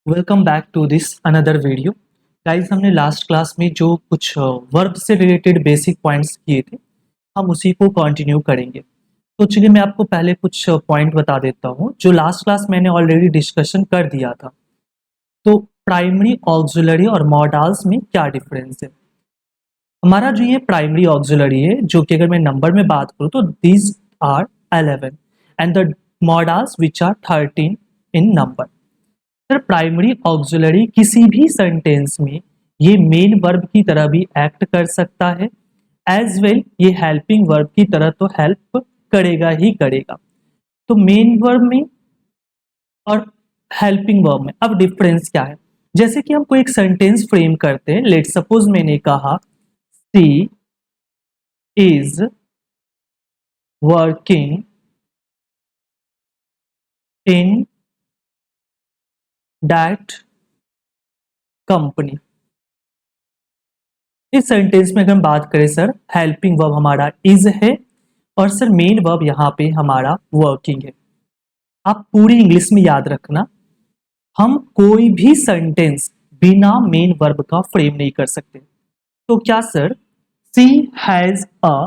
Welcome back to this another video. Guys, हमने last class में जो कुछ वर्ब से रिलेटेड बेसिक पॉइंट्स किए थे, हम उसी को कंटिन्यू करेंगे। तो चलिए मैं आपको पहले कुछ पॉइंट बता देता हूँ जो लास्ट क्लास मैंने ऑलरेडी डिस्कशन कर दिया था। तो प्राइमरी ऑक्सिलरी और मॉडल्स में क्या डिफरेंस है। हमारा जो ये प्राइमरी ऑक्सिलरी है, जो कि अगर मैं नंबर में बात करूँ तो these are 11 and the models which are 13 in number. Sir, primary auxiliary किसी भी सेंटेंस में ये मेन वर्ब की तरह भी एक्ट कर सकता है, एज वेल ये हेल्पिंग वर्ब की तरह तो हेल्प करेगा ही करेगा। तो मेन वर्ब में और हेल्पिंग वर्ब में अब डिफरेंस क्या है। जैसे कि हम कोई एक सेंटेंस फ्रेम करते हैं, लेट सपोज मैंने कहा she is working in that company. इस सेंटेंस में अगर हम बात करें सर, हेल्पिंग वर्ब हमारा इज है और सर मेन वर्ब यहाँ पे हमारा वर्किंग है। आप पूरी इंग्लिश में याद रखना, हम कोई भी सेंटेंस बिना मेन वर्ब का फ्रेम नहीं कर सकते। तो क्या sir, she has a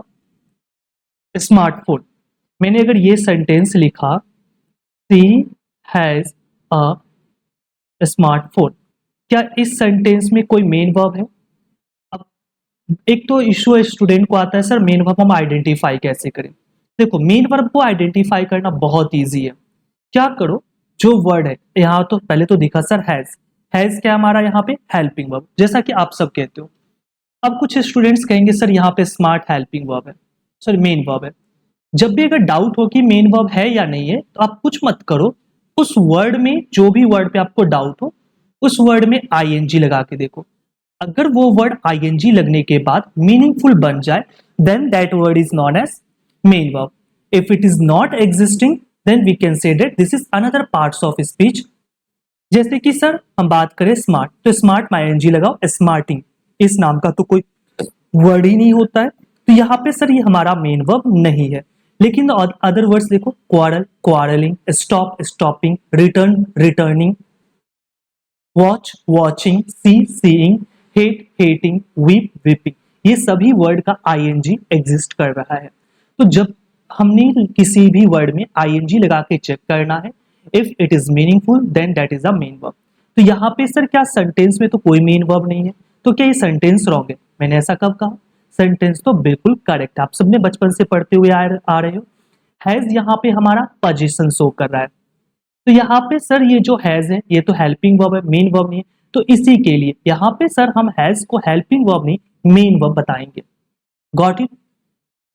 smartphone, मैंने अगर ये सेंटेंस लिखा सी हैज अ स्मार्टफोन, क्या इस सेंटेंस में कोई मेन वर्ब है? अब एक तो इशू स्टूडेंट को आता है, सर मेन वर्ब हम आइडेंटिफाई कैसे करें। देखो, मेन वर्ब को आइडेंटिफाई करना बहुत इजी है। क्या करो, जो वर्ड है यहाँ तो पहले तो दिखा सर हैज क्या हमारा यहाँ पे हेल्पिंग वर्ब, जैसा कि आप सब कहते हो। अब कुछ स्टूडेंट्स कहेंगे सर यहाँ पे स्मार्ट हेल्पिंग वर्ब है, सर मेन वर्ब है। जब भी अगर डाउट हो कि मेन वर्ब है या नहीं है, तो आप कुछ मत करो, उस वर्ड में जो भी वर्ड पे आपको डाउट हो उस वर्ड में आईएनजी लगा के देखो। अगर वो वर्ड आईएनजी लगने के बाद मीनिंगफुल बन जाए, then that word is known as main verb. If it is not existing, then we can say that this is another parts of speech. जैसे कि सर हम बात करें स्मार्ट, तो स्मार्ट में आईएनजी लगाओ, स्मार्टिंग इस नाम का तो कोई वर्ड ही नहीं होता है, तो यहाँ पे सर ये हमारा मेन वर्ब नहीं है। लेकिन अदर वर्ड्स देखो, quarrel quarrelling, stop stopping, return returning, watch watching, see seeing, hate hating, weep weeping, ये सभी वर्ड का आईएनजी एग्जिस्ट कर रहा है। तो जब हमने किसी भी वर्ड में आईएनजी लगा के चेक करना है, if it is meaningful then that is a main verb. तो यहाँ पे सर क्या सेंटेंस में तो कोई मेन वर्ब नहीं है, तो क्या ये सेंटेंस रॉन्ग है? मैंने ऐसा कब कहा? सेंटेंस तो बिल्कुल करेक्ट, आप सबने बचपन से पढ़ते हुए आ रहे हो। हैज यहाँ पे हमारा पोजीशन शो कर रहा है, तो यहाँ पे सर ये जो हैज है ये तो हेल्पिंग वर्ब है, मेन वर्ब नहीं है। तो इसी के लिए यहाँ पे सर हम हैज को हेल्पिंग वर्ब नहीं मेन वर्ब बताएंगे। Got it?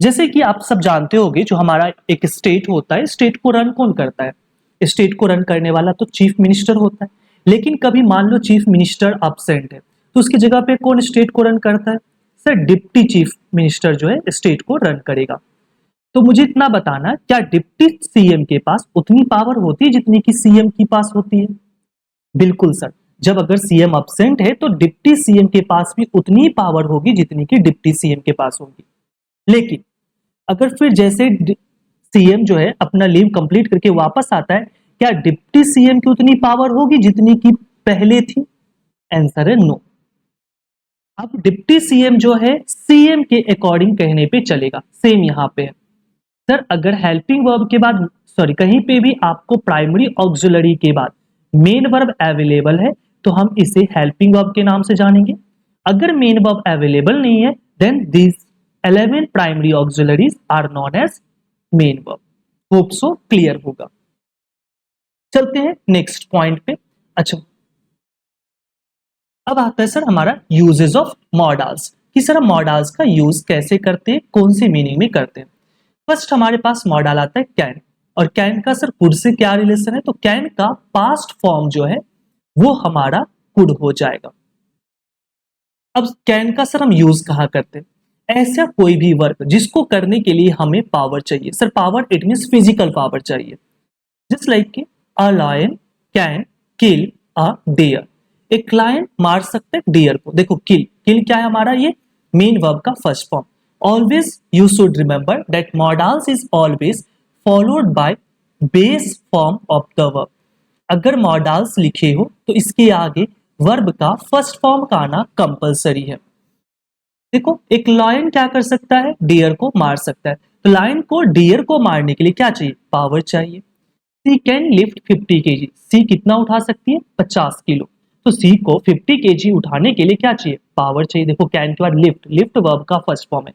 जैसे कि आप सब जानते होंगे, जो हमारा एक स्टेट होता है, स्टेट को रन कौन करता है? स्टेट को रन करने वाला तो चीफ मिनिस्टर होता है। लेकिन कभी मान लो चीफ मिनिस्टर अब्सेंट है, तो उसकी जगह पे कौन स्टेट को रन करता है? सर डिप्टी चीफ मिनिस्टर जो है स्टेट को रन करेगा। तो मुझे इतना बताना, क्या डिप्टी सीएम के पास उतनी पावर होती है जितनी कि सीएम के पास होती है? बिल्कुल सर, जब अगर सीएम अब्सेंट है तो डिप्टी सीएम के पास भी उतनी पावर होगी जितनी कि डिप्टी सीएम के पास होगी। लेकिन अगर फिर जैसे सीएम जो है अपना लीव कंप्लीट करके वापस आता है, क्या डिप्टी सीएम की उतनी पावर होगी जितनी की पहले थी? आंसर है नो। अब डिप्टी सीएम जो है सीएम के अकॉर्डिंग कहने पे चलेगा, सेम यहाँ पे है। सर अगर हेल्पिंग वर्ब के बाद, सॉरी, कहीं पे भी आपको प्राइमरी ऑक्सिलरी के बाद मेन वर्ब अवेलेबल है तो हम इसे हेल्पिंग वर्ब के नाम से जानेंगे। अगर मेन वर्ब अवेलेबल नहीं है, then this 11 primary auxiliaries are known as main verb. Hope so clear होगा। चलते हैं नेक्स्ट पॉइंट पे। अच्छा, अब आता है सर हमारा यूजेस ऑफ मॉडल्स, कि सर हम मॉडल्स का यूज कैसे करते हैं, कौन सी मीनिंग में करते हैं। फर्स्ट हमारे पास मॉडल आता है कैन, और कैन का सर कुड से क्या रिलेशन है? तो कैन का पास्ट फॉर्म जो है वो हमारा कुड हो जाएगा। अब कैन का सर हम यूज कहां करते हैं? ऐसा कोई भी वर्क जिसको करने के लिए हमें पावर चाहिए, sir power it means physical power चाहिए। जस्ट लाइक कि a lion can kill a deer, एक लायन मार सकते हैं डियर को। देखो किल, किल क्या है हमारा? ये मेन वर्ब का first form. Always you should remember that models is always followed by base form of the verb. अगर मॉडल्स लिखे हो तो इसके आगे वर्ब का फर्स्ट फॉर्म का आना कंपलसरी है। देखो एक लायन क्या कर सकता है, डियर को मार सकता है, तो लायन को डियर को मारने के लिए क्या चाहिए, पावर चाहिए। सी कैन लिफ्ट 50 केजी, सी कितना उठा सकती है, 50 किलो। तो सी को 50 केजी उठाने के लिए क्या चाहिए, पावर चाहिए। देखो कैन के बाद लिफ्ट, लिफ्ट वर्ब का फर्स्ट फॉर्म है।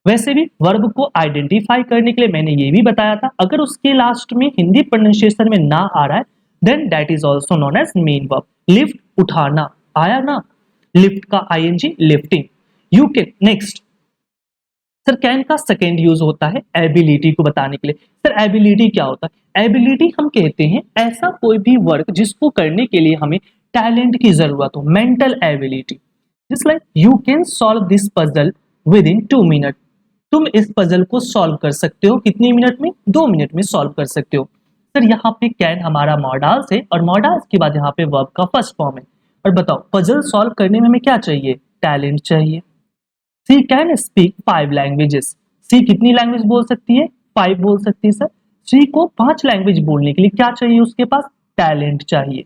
वैसे भी वर्ब को आइडेंटिफाई करने के लिए मैंने ये भी बताया था, अगर उसके लास्ट में हिंदी प्रोनाउंसिएशन में ना आ रहा है then that is also known as main verb. Lift उठाना आया ना, लिफ्ट का ING lifting. You can next sir can का सेकेंड यूज होता है एबिलिटी को बताने के लिए। सर एबिलिटी क्या होता है, एबिलिटी हम कहते हैं ऐसा कोई भी वर्क जिसको करने के लिए हमें टैलेंट की जरूरत हो, mental ability. Just like you can solve this puzzle with in 2 minute, तुम इस पजल को सॉल्व कर सकते हो कितने मिनट में, 2 मिनट में सॉल्व कर सकते हो। सर यहाँ पे कैन हमारा मॉडल्स है और मॉडल्स के बाद यहाँ पे वर्ब का फर्स्ट फॉर्म है। और बताओ पजल सॉल्व करने में हमें क्या चाहिए, टैलेंट चाहिए। सी कैन स्पीक 5 लैंग्वेजेस, सी कितनी लैंग्वेज बोल सकती है, 5 बोल सकती है। सर सी को 5 लैंग्वेज बोलने के लिए क्या चाहिए, उसके पास टैलेंट चाहिए।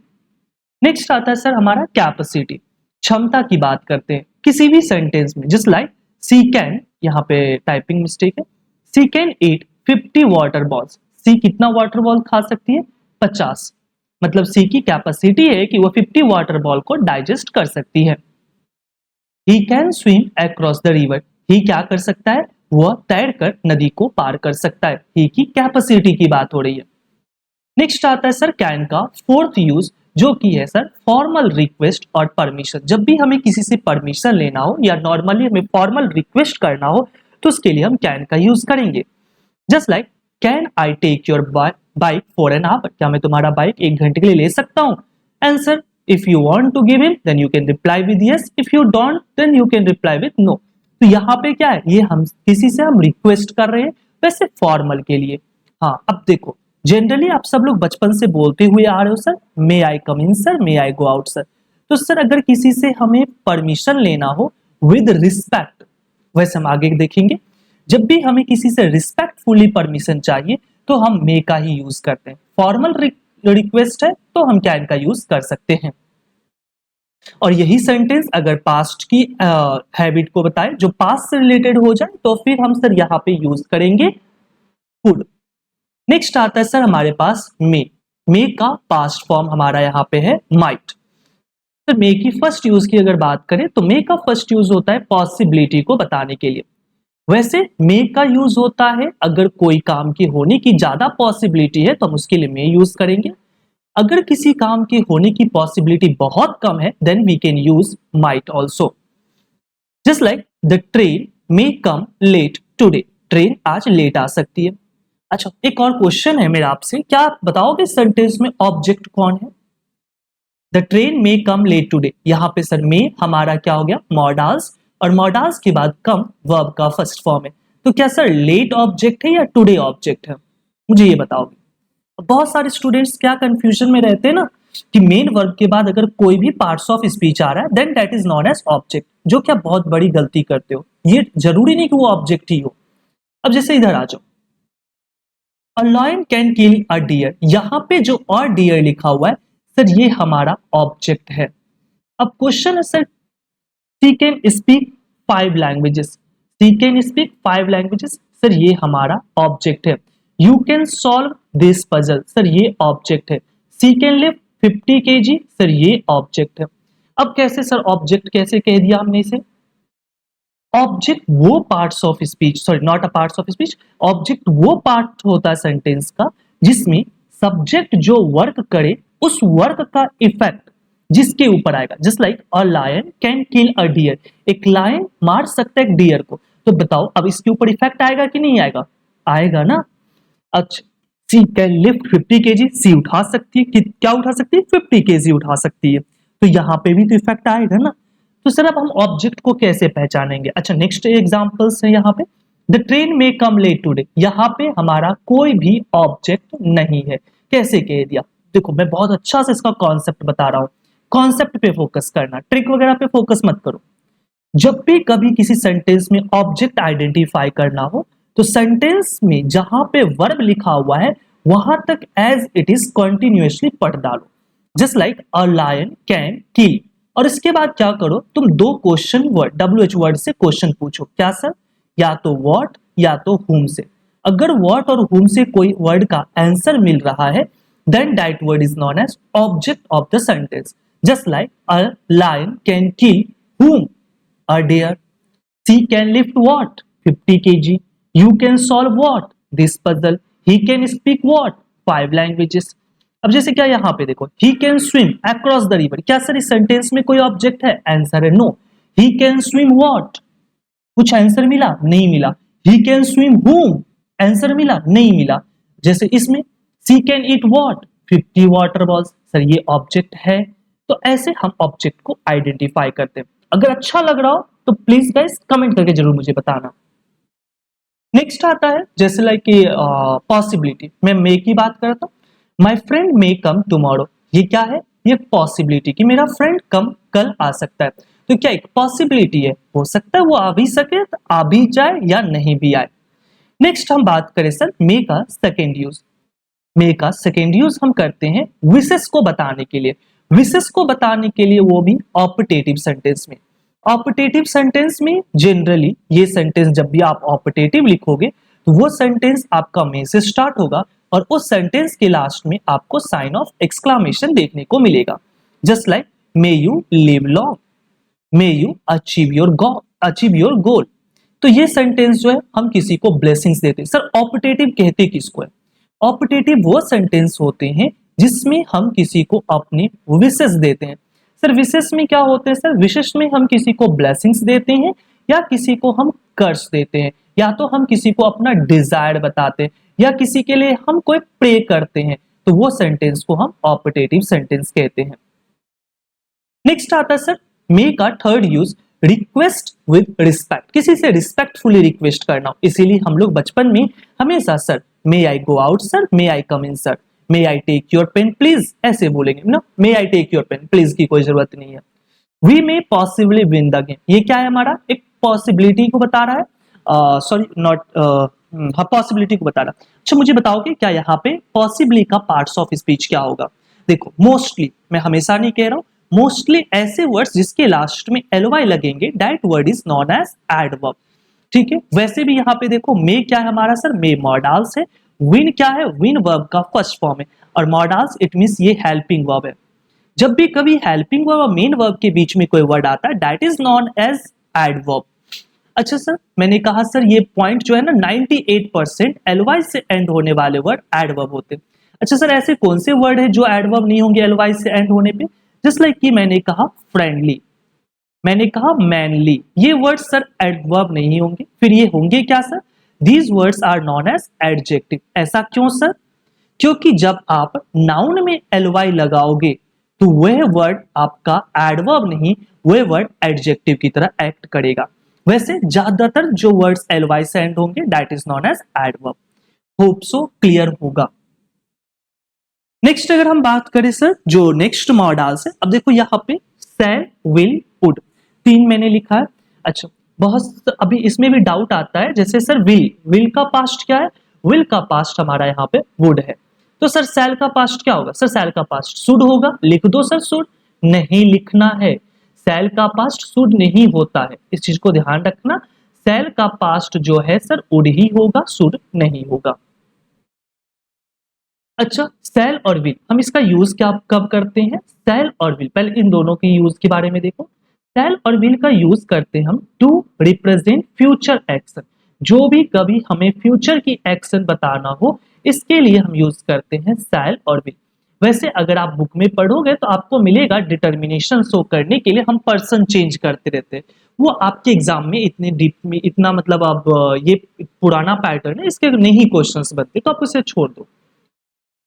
नेक्स्ट आता है सर हमारा कैपेसिटी, क्षमता की बात करते हैं किसी भी सेंटेंस में। जस्ट लाइक सी कैन, यहाँ पे टाइपिंग मिस्टेक है, she can eat 50 water balls, सी कितना वाटर बॉल खा सकती है, 50। मतलब सी की कैपेसिटी है कि वो 50 वाटर बॉल को डाइजेस्ट कर सकती है। He can swim across the river, he क्या कर सकता है, वह तैरकर नदी को पार कर सकता है। ही की कैपेसिटी की बात हो रही है। नेक्स्ट आता है सर कैन का फोर्थ यूज, जो कि है सर फॉर्मल रिक्वेस्ट और परमिशन। जब भी हमें किसी से परमिशन लेना हो या नॉर्मली हमें फॉर्मल रिक्वेस्ट करना हो तो उसके लिए हम कैन का यूज करेंगे। Just like can I take your bike for an hour, क्या मैं तुम्हारा बाइक 1 घंटे के लिए ले सकता हूँ। Answer if you want to give him then you can reply with yes, if you don't then you can reply with no. तो यहाँ पे क्या है, ये हम किसी से हम रिक्वेस्ट कर रहे हैं, वैसे फॉर्मल के लिए। हाँ अब देखो जनरली आप सब लोग बचपन से बोलते हुए आ रहे हो sir may I come in sir, may I go out sir. तो सर अगर किसी से हमें परमिशन लेना हो विद रिस्पेक्ट, वैसे हम आगे देखेंगे, जब भी हमें किसी से रिस्पेक्टफुली परमिशन चाहिए तो हम मे का ही यूज करते हैं। फॉर्मल रिक्वेस्ट है तो हम कैन का यूज कर सकते हैं। और यही सेंटेंस अगर पास्ट की हैबिट को बताए, जो पास्ट से रिलेटेड हो जाए, तो फिर हम सर यहाँ पे यूज करेंगे कुड। नेक्स्ट आता है सर हमारे पास मे का पास्ट फॉर्म हमारा यहाँ पे है माइट। सर मे की फर्स्ट यूज की अगर बात करें तो मे का फर्स्ट यूज होता है पॉसिबिलिटी को बताने के लिए। वैसे मे का यूज होता है अगर कोई काम की होने की ज्यादा पॉसिबिलिटी है तो हम उसके लिए मे यूज करेंगे। अगर किसी काम के होने की पॉसिबिलिटी बहुत कम है then we can use might also. Just like the train may come late today, train आज लेट आ सकती है। अच्छा एक और क्वेश्चन है मेरा आपसे, क्या आप बताओगे सेंटेंस में ऑब्जेक्ट कौन है। The train may come late today, यहाँ पे सर मे हमारा क्या हो गया, मॉडल्स, और मॉडल्स के बाद कम वर्ब का फर्स्ट फॉर्म है। तो क्या सर लेट ऑब्जेक्ट है या टुडे ऑब्जेक्ट है, मुझे ये बताओगे। बहुत सारे स्टूडेंट्स क्या कंफ्यूजन में रहते हैं ना कि मेन वर्ब के बाद अगर कोई भी पार्ट्स ऑफ स्पीच आ रहा है then that is known as object, जो क्या बहुत बड़ी गलती करते हो। ये जरूरी नहीं कि वो ऑब्जेक्ट ही हो। अब जैसे इधर आ जाओ, a lion can kill a deer, यहाँ पे जो और डियर लिखा हुआ है सर ये हमारा ऑब्जेक्ट है। अब क्वेश्चन है sir she can speak 5 languages, she can speak 5 languages, sir ये हमारा ऑब्जेक्ट है। You can solve this puzzle, sir ये ऑब्जेक्ट है। She can lift 50 KG, sir ये ऑब्जेक्ट है। अब कैसे सर ऑब्जेक्ट कैसे कह दिया हमने इसे, ऑब्जेक्ट वो parts of speech, sorry not a parts of speech, object वो पार्ट होता है सेंटेंस का जिसमें सब्जेक्ट जो वर्क करे उस वर्क का इफेक्ट जिसके ऊपर आएगा। Just like a lion can kill a deer, एक लायन मार सकता है एक डियर को। तो बताओ अब इसके ऊपर इफेक्ट आएगा कि नहीं आएगा, आएगा ना। अच्छा सी कैन लिफ्ट 50 केजी, सी उठा सकती है क्या उठा सकती है, 50 केजी उठा सकती है। तो यहाँ पे भी तो इफेक्ट आएगा ना। तो सर अब हम ऑब्जेक्ट को कैसे पहचानेंगे। अच्छा नेक्स्ट एग्जांपल्स है यहाँ पे, द ट्रेन में कम लेट टुडे, यहाँ पे हमारा कोई भी ऑब्जेक्ट नहीं है। कैसे कह दिया, देखो मैं बहुत अच्छा से इसका कॉन्सेप्ट बता रहा हूँ, कॉन्सेप्ट पे फोकस करना, ट्रिक वगैरह पे फोकस मत करो। जब भी कभी किसी सेंटेंस में ऑब्जेक्ट आइडेंटिफाई करना हो तो सेंटेंस में जहां पे वर्ब लिखा हुआ है वहां तक एज इट इज कंटिन्यूअसली पढ़ डालो। Just like a lion can kill. और इसके बाद क्या करो, तुम दो क्वेश्चन वर्ड WH वर्ड से क्वेश्चन पूछो। क्या सर? या तो व्हाट या तो whom से। अगर व्हाट और whom से कोई वर्ड का आंसर मिल रहा है, then that word is known as object of the sentence. Just like a lion can kill whom? A deer. She can lift what? 50 kg. You can solve what? This puzzle. He can speak what? 5 languages. अब जैसे क्या यहाँ पे देखो, he can swim across the river। क्या sir इस sentence में कोई ऑब्जेक्ट है? आंसर है no. he can swim what? कुछ आंसर मिला? नहीं मिला। he can swim whom? Answer मिला? नहीं मिला। जैसे इसमें she can eat what? 50 water balls. Sir ये ऑब्जेक्ट है। तो ऐसे हम ऑब्जेक्ट को आइडेंटिफाई करते हैं। अगर अच्छा लग रहा हो तो प्लीज गाइस कमेंट करके जरूर मुझे बताना। नेक्स्ट आता है जैसे लाइक कि पॉसिबिलिटी। मैं मे की बात करता हूं, my friend may come tomorrow. ये क्या है? ये पॉसिबिलिटी कि मेरा फ्रेंड कल आ सकता है। तो क्या एक पॉसिबिलिटी है, हो सकता है वो आ भी सके, आ भी जाए या नहीं भी आए। नेक्स्ट हम बात करें सर मे का सेकेंड यूज। मे का सेकेंड यूज हम करते हैं विशेष को बताने के लिए। विशेष को बताने के लिए वो भी ऑप्टेटिव सेंटेंस में। ऑप्टेटिव सेंटेंस में जनरली ये सेंटेंस जब भी आप ऑप्टेटिव लिखोगे तो वो सेंटेंस आपका मे से स्टार्ट होगा और उस सेंटेंस के लास्ट में आपको साइन ऑफ एक्सक्लामेशन देखने को मिलेगा। Just like may you live long, may you achieve your goal. तो ये सेंटेंस जो है हम किसी को ब्लेसिंग्स देते हैं। सर ऑप्टेटिव कहते किसको है? ऑप्टेटिव वो सेंटेंस होते हैं जिसमें हम किसी को अपने विशेष देते हैं। सर विशेष में क्या होते हैं? सर विशेष में हम किसी को ब्लेसिंग्स देते हैं या किसी को हम कर्स देते हैं, या तो हम किसी को अपना डिजायर बताते हैं या किसी के लिए हम कोई प्रे करते हैं, तो वो सेंटेंस को हम ऑप्टेटिव सेंटेंस कहते हैं। नेक्स्ट आता है सर मे का third use request with respect. किसी से रिस्पेक्टफुली रिक्वेस्ट करना। इसीलिए हम लोग बचपन में हमेशा sir may I go out sir, may I come in sir, may I take your pen please, ऐसे बोलेंगे ना। May I take your pen please की कोई जरूरत नहीं है। We may possibly win the game. ये क्या है? हमारा एक पॉसिबिलिटी को बता रहा है। सॉरी नॉट हाँ, पॉसिबिलिटी को बता रहा है। अच्छा मुझे बताओगे क्या यहाँ पे पॉसिबली का पार्ट्स ऑफ स्पीच क्या होगा? देखो मोस्टली, मैं हमेशा नहीं कह रहा हूं, मोस्टली ऐसे वर्ड्स जिसके लास्ट में ly लगेंगे that word is known as adverb. ठीक है, वैसे भी यहाँ पे देखो मे क्या है हमारा सर? मे मॉडल्स है। विन क्या है? विन वर्ब का फर्स्ट फॉर्म है और मॉडल्स इट मींस ये हेल्पिंग वर्ब है। जब भी कभी हेल्पिंग वर्ब और मेन वर्ब के बीच में कोई वर्ड आता है that is known as adverb. अच्छा सर मैंने कहा सर ये पॉइंट जो है ना 98% ly से एंड होने वाले वर्ड एडवर्ब होते हैं। अच्छा सर ऐसे कौन से वर्ड है जो एडवर्ब नहीं होंगे ly से एंड होने पे? जस्ट लाइक कि मैंने कहा फ्रेंडली, मैंने कहा मैनली, ये वर्ड सर एडवर्ब नहीं होंगे। फिर ये होंगे क्या sir? These words are known as adjective. ऐसा क्यों सर? क्योंकि जब आप नाउन में ly लगाओगे तो वह वर्ड आपका एडवर्ब नहीं, वह वर्ड एडजेक्टिव की तरह एक्ट करेगा। वैसे ज्यादातर जो वर्ड्स ly से एंड होंगे that is known as adverb. Hope so clear होगा। नेक्स्ट अगर हम बात करें सर जो नेक्स्ट मॉडल्स है, अब देखो यहाँ पे शैल विल वुड तीन मैंने लिखा है। अच्छा बहुत अभी इसमें भी डाउट आता है, जैसे सर विल का पास्ट क्या है? विल का पास्ट हमारा यहाँ पे वुड है। तो सर शैल का पास्ट क्या होगा? सर शैल का पास्ट शुड होगा। लिख दो सर शुड, नहीं लिखना है। शैल का पास्ट शुड नहीं होता है, इस चीज को ध्यान रखना। शैल का पास्ट जो है सर वुड ही होगा, शुड नहीं होगा। अच्छा शैल और विल हम इसका यूज क्या कब करते हैं? शैल और विल, पहले इन दोनों के यूज के बारे में देखो। शैल और विल का यूज करते हैं हम टू रिप्रेजेंट फ्यूचर एक्शन। जो भी कभी हमें फ्यूचर की एक्शन बताना हो इसके लिए हम यूज करते हैं शैल और विल। वैसे अगर आप बुक में पढ़ोगे तो आपको मिलेगा डिटर्मिनेशन शो करने के लिए हम पर्सन चेंज करते रहते हैं। वो आपके एग्जाम में इतने डीप में इतना मतलब अब ये पुराना पैटर्न है, इसके नहीं क्वेश्चंस बनते तो आप उसे छोड़ दो।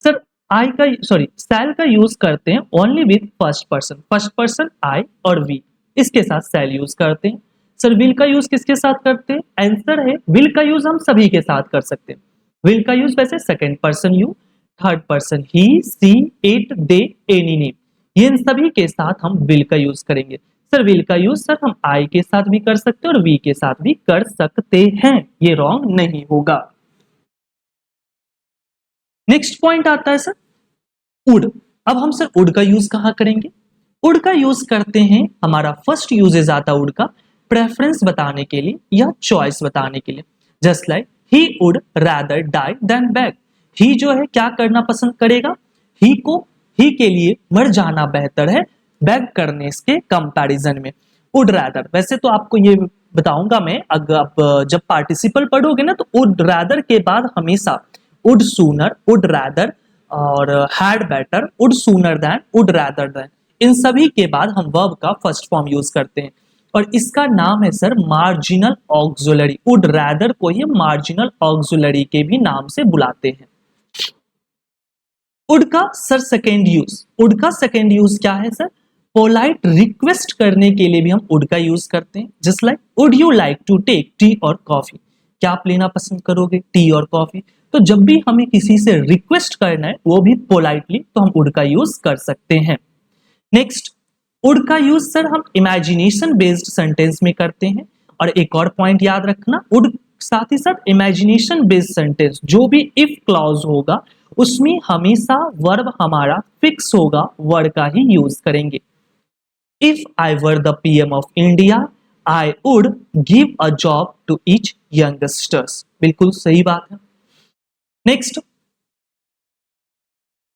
सर आई का सॉरी शैल का यूज करते हैं only with first person I और वी, इसके साथ शैल यूज करते हैं। सर विल का यूज किसके साथ करते हैं? आंसर है विल का यूज हम सभी के साथ कर सकते हैं। विल का यूज वैसे second person you, third person he, she, it, they, any name, ये इन सभी के साथ हम विल का यूज करेंगे। सर विल का यूज सर हम आई के साथ भी कर सकते हैं और वी के साथ भी कर सकते हैं, ये रॉन्ग नहीं होगा। नेक्स्ट पॉइंट आता है सर वुड। अब हम सर वुड का यूज कहाँ करेंगे? वुड का यूज करते हैं, हमारा फर्स्ट यूजेज आता वुड का प्रेफरेंस बताने के लिए या चॉइस बताने के लिए। Just like he would rather die than beg. He जो है क्या करना पसंद करेगा? ही के लिए मर जाना बेहतर है बेग करने के कंपैरिजन में। वुड रादर, वैसे तो आपको ये बताऊंगा मैं, अगर आप जब पार्टिसिपल पढ़ोगे ना तो वुड रादर के बाद हमेशा वुड सूनर, वुड रादर और had better, would sooner than, would rather than, इन सभी के बाद हम वर्ब का फर्स्ट फॉर्म यूज करते हैं और इसका नाम है sir marginal auxiliary. Would rather को ही मार्जिनल ऑक्सिलरी के भी नाम से बुलाते हैं। वुड का सर सेकेंड यूज, वुड का सेकेंड यूज क्या है सर? पोलाइट रिक्वेस्ट करने के लिए भी हम वुड का यूज करते हैं। Just like would you like to take tea और कॉफी? क्या आप लेना पसंद करोगे टी और कॉफी? तो जब भी हमें किसी से रिक्वेस्ट करना है वो भी पोलाइटली, तो हम वुड का यूज कर सकते हैं। नेक्स्ट, वुड का यूज सर हम इमेजिनेशन बेस्ड सेंटेंस में करते हैं। और एक और पॉइंट याद रखना, वुड साथ ही साथ इमेजिनेशन बेस्ड सेंटेंस जो भी इफ क्लॉज होगा उसमें हमेशा वर्ब हमारा फिक्स होगा, वर्ड का ही यूज करेंगे। If I were the PM of India I would give a job to each youngsters. बिल्कुल सही बात है। नेक्स्ट,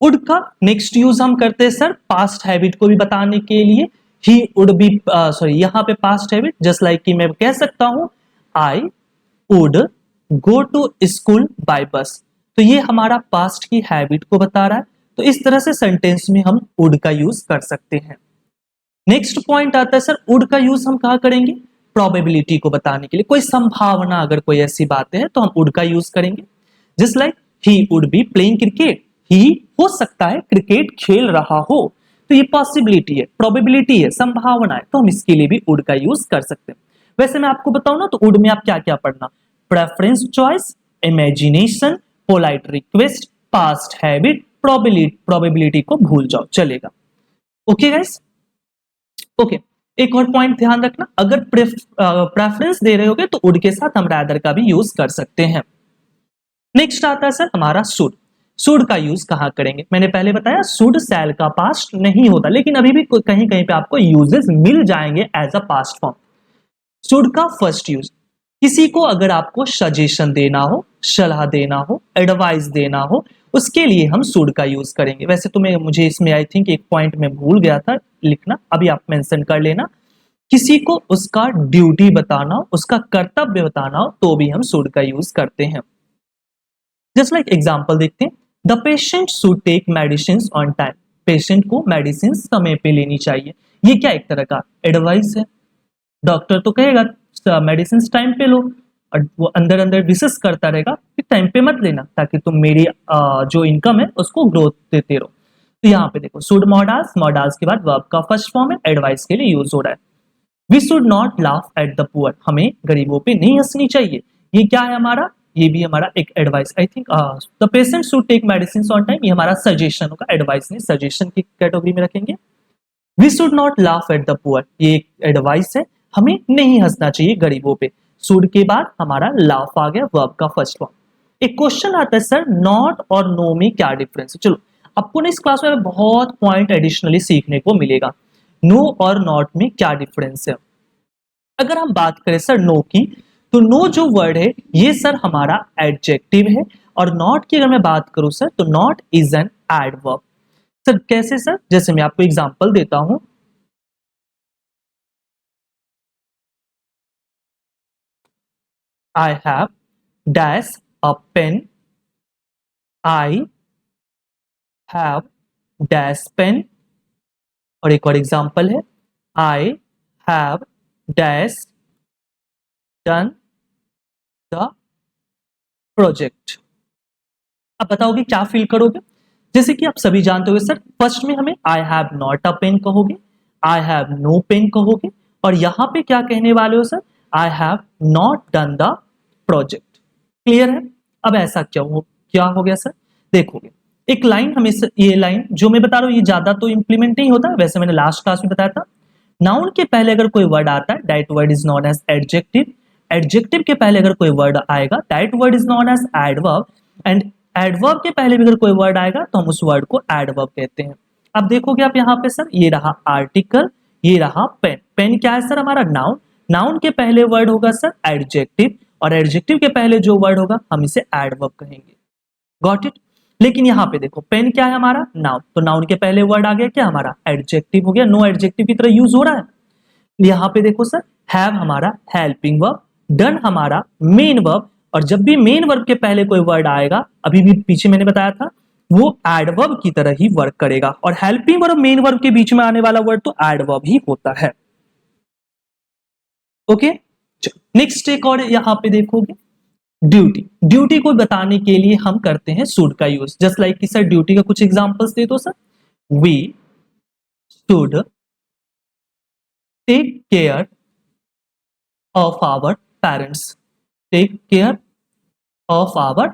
वुड का नेक्स्ट यूज हम करते हैं सर पास्ट हैबिट को भी बताने के लिए। ही वुड बी, सॉरी यहाँ पे पास्ट हैबिट, जस्ट लाइक कि मैं कह सकता हूं I would go to school by bus. तो ये हमारा पास्ट की हैबिट को बता रहा है, तो इस तरह से सेंटेंस में हम वुड का यूज कर सकते हैं। नेक्स्ट पॉइंट आता है सर वुड का यूज हम कहाँ करेंगे? प्रोबेबिलिटी को बताने के लिए, कोई संभावना, अगर कोई ऐसी बातें हैं तो हम वुड का यूज करेंगे। Just like he would be playing cricket, he हो सकता है क्रिकेट खेल रहा हो, तो ये पॉसिबिलिटी है, प्रोबेबिलिटी है, संभावना है, तो हम इसके लिए भी वुड का यूज कर सकते हैं। वैसे मैं आपको बताऊं ना तो वुड में आप क्या क्या पढ़ना? Preference choice, imagination, polite request, past habit, probability को भूल जाओ चलेगा। Okay guys, okay. एक और पॉइंट ध्यान रखना, अगर प्रेफरेंस दे रहे होगे तो वुड के साथ हम रादर का भी यूज कर सकते हैं। नेक्स्ट आता है सर हमारा शुड। शुड का यूज कहां करेंगे? मैंने पहले बताया शुड शैल का पास्ट नहीं होता, लेकिन अभी भी कहीं कहीं पे आपको यूजेस मिल जाएंगे as a past form. Should का फर्स्ट यूज, किसी को अगर आपको सजेशन देना हो, सलाह देना हो, एडवाइस देना हो, उसके लिए हम शुड का यूज करेंगे। वैसे तो मुझे इसमें आई थिंक एक पॉइंट में भूल गया था लिखना, अभी आप मेंशन कर लेना। किसी को उसका ड्यूटी बताना हो, उसका कर्तव्य बताना हो, तो भी हम शुड का यूज करते हैं। जस्ट लाइक एग्जाम्पल देखते हैं, the patient should take medicine on time. Patient को मेडिसिन समय पे लेनी चाहिए, ये क्या एक तरह का एडवाइस है। डॉक्टर तो कहेगा मेडिसिन टाइम पे लो, और वो अंदर अंदर विशेष करता रहेगा कि टाइम पे मत लेना, ताकि तुम मेरी जो इनकम है उसको ग्रोथ देते रहो। तो यहाँ पे देखो शुड मॉडाल्स, मॉडाल्स के बाद वर्ब का फर्स्ट फॉर्म है, एडवाइस के लिए यूज हो रहा है। We should not laugh at the poor, हमें गरीबों पे नहीं हंसनी चाहिए, ये क्या है हमारा? ये भी हमारा एक advice. I think the patient should take medicine on time, ये हमारा सजेशन होगा, एडवाइस नहीं, सजेशन की कैटेगरी में रखेंगे। We should not laugh at the poor, ये एक एडवाइस है, हमें नहीं हंसना चाहिए गरीबों पे। शुड के बाद हमारा लाफ आ गया, वर्ब का फर्स्ट फॉर्म। एक क्वेश्चन आता है सर नॉट और नो में क्या डिफरेंस है? चलो आपको ना इस क्लास में बहुत पॉइंट एडिशनली सीखने को मिलेगा। नो और नॉट में क्या डिफरेंस है? अगर हम बात करें सर नो की, तो नो जो वर्ड है ये सर हमारा एडजेक्टिव है, और नॉट की अगर मैं बात करूं सर तो not is an adverb. Sir कैसे सर? जैसे मैं आपको एग्जांपल देता हूं, I have dash a pen, I have dash pen. और एक और एग्जांपल है, I have dash done the project. अब बताओगे क्या फील करोगे? जैसे कि आप सभी जानते हो सर, फर्स्ट में हमें I have not a pen कहोगे, आई हैव नो पेन कहोगे, और यहां पे क्या कहने वाले हो sir? I have not done the project. Clear है? अब ऐसा क्या हो गया सर? देखोगे एक लाइन, हमें ये लाइन जो मैं बता रहा हूं ये ज्यादा तो इंप्लीमेंट नहीं होता, वैसे मैंने लास्ट क्लास में बताया था। नाउन के पहले अगर कोई वर्ड आता है that word is known as adjective, adjective के पहले अगर कोई वर्ड आएगा that word is known as adverb, and adverb के पहले भी अगर कोई वर्ड आएगा तो हम उस वर्ड को एडवर्ब कहते हैं। अब देखोगे आप यहाँ पे सर, ये रहा आर्टिकल, ये रहा पेन। पेन क्या है सर? हमारा नाउन। नाउन के पहले वर्ड होगा सर एडजेक्टिव, और एडजेक्टिव के पहले जो वर्ड होगा हम इसे एडवर्ब कहेंगे। Got it? लेकिन यहाँ पे देखो, पेन क्या है? हमारा नाउन, तो नाउन के पहले वर्ड आ गया क्या? हमारा एडजेक्टिव हो गया। नो एडजेक्टिव की तरह यूज हो रहा है। यहाँ पे देखो सर, हैव हमारा हेल्पिंग वर्ब, डन हमारा मेन वर्ब, और जब भी मेन वर्ब के पहले कोई वर्ड आएगा, अभी भी पीछे मैंने बताया था, वो एडवर्ब की तरह ही वर्क करेगा। और हेल्पिंग वर्ब मेन वर्ब के बीच में आने वाला वर्ड तो एडवर्ब ही होता है। ओके, नेक्स्ट एक और यहां पे देखोगे, ड्यूटी। ड्यूटी को बताने के लिए हम करते हैं शुड का यूज। जस्ट लाइक कि सर ड्यूटी का कुछ एग्जांपल्स दे दो sir. We should take care of our parents. Take care of our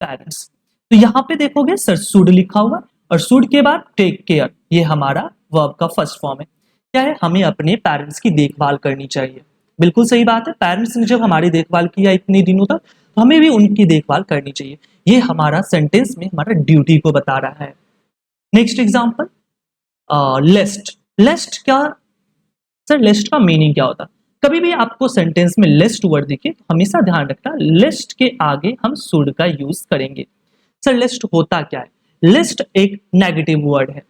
parents. तो यहां पे देखोगे सर शुड लिखा हुआ, और शुड के बाद टेक केयर, ये हमारा वर्ब का फर्स्ट फॉर्म है। क्या है? हमें अपने पेरेंट्स की देखभाल करनी चाहिए। बिल्कुल सही बात है, पेरेंट्स ने जब हमारी देखभाल किया इतने दिनों तक, तो हमें भी उनकी देखभाल करनी चाहिए। ये हमारा सेंटेंस में हमारा ड्यूटी को बता रहा है। Next example, लेस्ट। लेस्ट क्या सर? लेस्ट का मीनिंग क्या होता है? कभी भी आपको सेंटेंस में लेस्ट वर्ड दिखे तो हमेशा ध्यान रखना, लेस्ट के आगे हम शुड का यूज करेंगे। सर लेस्ट होता क्या है? लेस्ट एक नेगेटिव वर्ड है,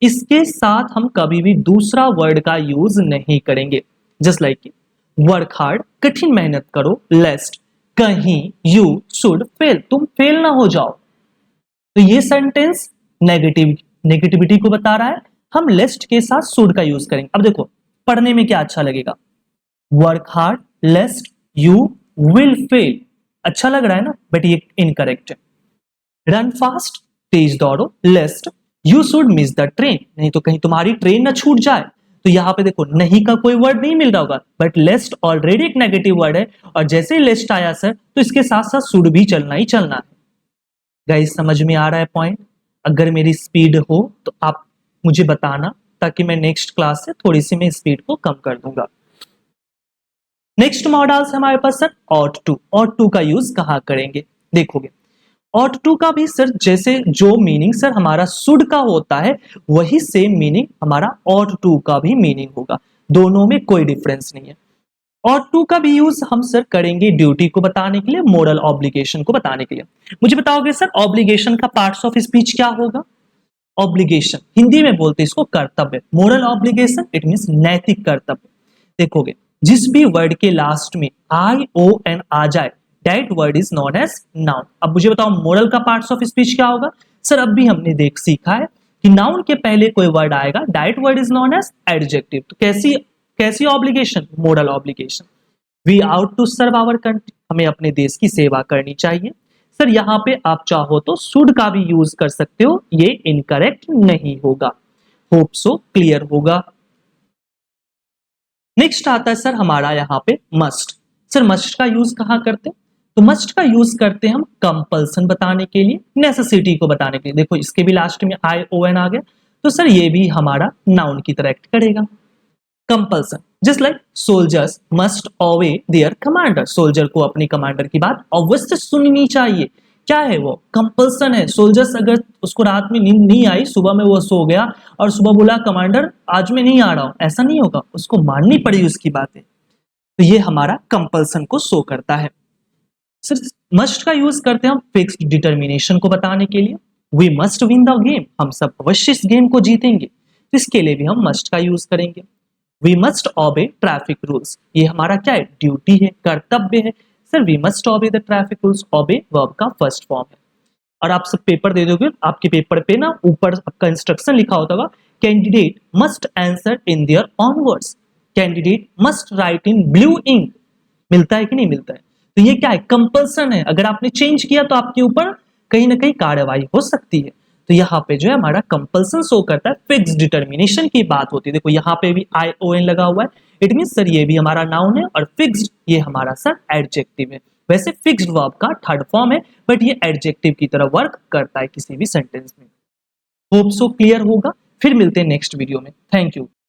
इसके साथ हम कभी भी दूसरा वर्ड का यूज नहीं करेंगे। जस्ट लाइक वर्क हार्ड, कठिन मेहनत करो, लेस्ट कहीं यू शुड फेल, तुम फेल ना हो जाओ। तो ये सेंटेंस नेगेटिविटी को बता रहा है, हम लेस्ट के साथ शुड का यूज करेंगे। अब देखो पढ़ने में क्या अच्छा लगेगा? Work hard लेस्ट you will fail, अच्छा लग रहा है ना, बट ये इनकरेक्ट है। रन फास्ट, तेज दौड़ो, लेस्ट you should miss the train, नहीं तो कहीं तुम्हारी ट्रेन ना छूट जाए। तो यहां पे देखो नहीं का कोई वर्ड नहीं मिल रहा होगा, बट लेस्ट ऑलरेडी एक नेगेटिव वर्ड है, और जैसे ही लेस्ट आया सर तो इसके साथ साथ शुड भी चलना ही चलना है। गाइस समझ में आ रहा है पॉइंट? अगर मेरी स्पीड हो तो आप मुझे बताना, ताकि मैं नेक्स्ट क्लास से थोड़ी सी मैं स्पीड को कम कर दूंगा। नेक्स्ट मॉडल्स है हमारे पास sir ought to. Ought to का यूज कहां करेंगे? देखोगे ऑट टू का भी सर जैसे जो मीनिंग सर हमारा शुड का होता है, वही सेम मीनिंग हमारा ऑट टू का भी मीनिंग होगा। दोनों में कोई डिफरेंस नहीं है। ऑट टू का भी यूज हम सर करेंगे ड्यूटी को बताने के लिए, मोरल ऑब्लिगेशन को बताने के लिए। मुझे बताओगे सर ऑब्लिगेशन का पार्ट्स ऑफ स्पीच क्या होगा? ऑब्लिगेशन हिंदी में बोलते हैं इसको कर्तव्य। मोरल ऑब्लिगेशन इट मींस नैतिक कर्तव्य। देखोगे जिस भी वर्ड के लास्ट में आई ओ एन आ जाए, that word is known as noun. अब मुझे बताओ मोरल का पार्ट्स ऑफ स्पीच क्या होगा? सर अब भी हमने देख सीखा है कि नाउन के पहले कोई वर्ड आएगा, that word is known as adjective. तो कैसी कैसी obligation? Moral obligation. We ought to serve our country, हमें अपने देश की सेवा करनी चाहिए। सर यहाँ पे आप चाहो तो शुड का भी यूज कर सकते हो, ये इनकरेक्ट नहीं होगा। होप सो क्लियर होगा। नेक्स्ट आता है सर हमारा यहाँ पे मस्ट। सर मस्ट का यूज कहाँ करते हैं? तो मस्ट का यूज करते हैं हम कंपल्सन बताने के लिए, नेसेसिटी को बताने के लिए। देखो इसके भी लास्ट में आई ओ एन आ गया, तो सर ये भी हमारा नाउन की तरह एक्ट करेगा। Compulsion just like soldiers must ओबे देयर कमांडर, सोल्जर को अपनी कमांडर की बात अवश्य सुननी चाहिए। क्या है वो? कंपल्सन है। सोल्जर्स अगर उसको रात में नींद नहीं आई, सुबह में वो सो गया और सुबह बोला कमांडर आज मैं नहीं आ रहा हूं, ऐसा नहीं होगा, उसको माननी पड़ेगी उसकी बातें। तो ये हमारा कंपल्सन को शो करता है। सिर्फ मस्ट का यूज करते हैं हम फिक्स्ड डिटर्मिनेशन को बताने के लिए। We must win the game, हम सब अवश्य इस गेम को जीतेंगे, तो इसके लिए भी हम मस्ट का यूज करेंगे। We must obey traffic rules, ये हमारा क्या है? ड्यूटी है, कर्तव्य है। Sir we must obey the traffic rules, obey verb का फर्स्ट फॉर्म है। और आप सब पेपर दे दोगे, आपके पेपर पे ना ऊपर आपका इंस्ट्रक्शन लिखा होता होगा, candidate must answer in their own words, candidate must write in blue ink. मिलता है कि नहीं मिलता है? तो ये क्या है? कंपल्सन है। अगर आपने चेंज किया तो आपके ऊपर कहीं ना कहीं कार्रवाई हो सकती है। तो यहाँ पे जो है हमारा कंपल्सन शो करता है, फिक्स डिटर्मिनेशन की बात होती है। देखो यहाँ पे भी आई ओ एन लगा हुआ है, इट मीन सर ये भी हमारा नाउन है, और फिक्स्ड ये हमारा सर एडजेक्टिव है। वैसे फिक्स्ड वर्ब का थर्ड फॉर्म है, बट ये एडजेक्टिव की तरह वर्क करता है किसी भी सेंटेंस में। होप सो क्लियर होगा। फिर मिलते हैं नेक्स्ट वीडियो में। Thank you.